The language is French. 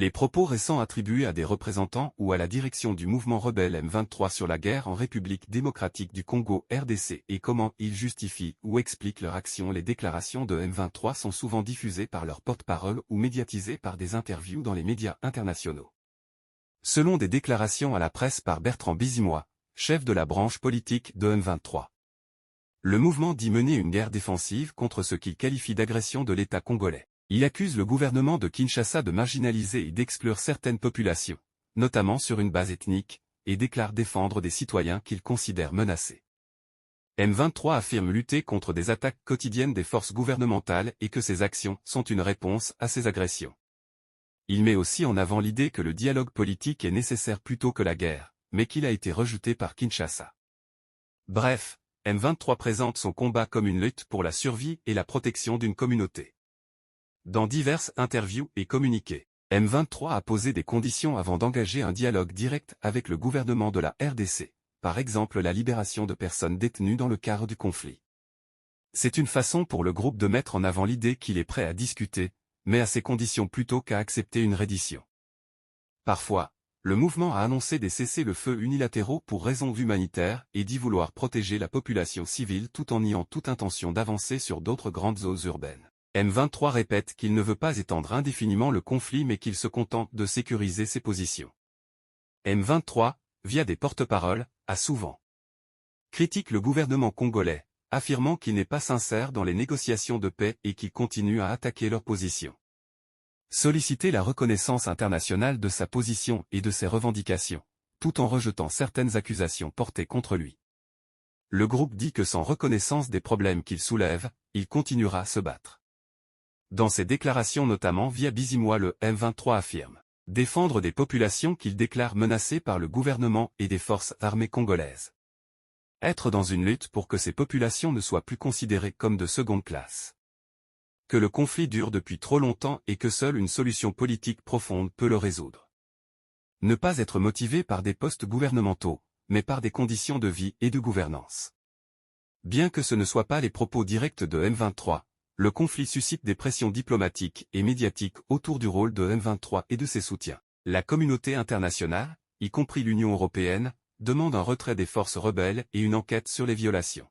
Les propos récents attribués à des représentants ou à la direction du mouvement rebelle M23 sur la guerre en République démocratique du Congo RDC et comment ils justifient ou expliquent leur action. Les déclarations de M23 sont souvent diffusées par leur porte-parole ou médiatisées par des interviews dans les médias internationaux. Selon des déclarations à la presse par Bertrand Bizimois, chef de la branche politique de M23. Le mouvement dit mener une guerre défensive contre ce qu'il qualifie d'agression de l'État congolais. Il accuse le gouvernement de Kinshasa de marginaliser et d'exclure certaines populations, notamment sur une base ethnique, et déclare défendre des citoyens qu'il considère menacés. M23 affirme lutter contre des attaques quotidiennes des forces gouvernementales et que ses actions sont une réponse à ces agressions. Il met aussi en avant l'idée que le dialogue politique est nécessaire plutôt que la guerre, mais qu'il a été rejeté par Kinshasa. Bref, M23 présente son combat comme une lutte pour la survie et la protection d'une communauté. Dans diverses interviews et communiqués, M23 a posé des conditions avant d'engager un dialogue direct avec le gouvernement de la RDC, par exemple la libération de personnes détenues dans le cadre du conflit. C'est une façon pour le groupe de mettre en avant l'idée qu'il est prêt à discuter, mais à ses conditions plutôt qu'à accepter une reddition. Parfois, le mouvement a annoncé des cessez-le-feu unilatéraux pour raisons humanitaires et dit vouloir protéger la population civile tout en niant toute intention d'avancer sur d'autres grandes zones urbaines. M23 répète qu'il ne veut pas étendre indéfiniment le conflit mais qu'il se contente de sécuriser ses positions. M23, via des porte-paroles, a souvent critique le gouvernement congolais, affirmant qu'il n'est pas sincère dans les négociations de paix et qu'il continue à attaquer leur position. Solliciter la reconnaissance internationale de sa position et de ses revendications, tout en rejetant certaines accusations portées contre lui. Le groupe dit que sans reconnaissance des problèmes qu'il soulève, il continuera à se battre. Dans ses déclarations notamment via Bizimois, le M23 affirme défendre des populations qu'il déclare menacées par le gouvernement et des forces armées congolaises. Être dans une lutte pour que ces populations ne soient plus considérées comme de seconde classe. Que le conflit dure depuis trop longtemps et que seule une solution politique profonde peut le résoudre. Ne pas être motivé par des postes gouvernementaux, mais par des conditions de vie et de gouvernance. Bien que ce ne soient pas les propos directs de M23, le conflit suscite des pressions diplomatiques et médiatiques autour du rôle de M23 et de ses soutiens. La communauté internationale, y compris l'Union européenne, demande un retrait des forces rebelles et une enquête sur les violations.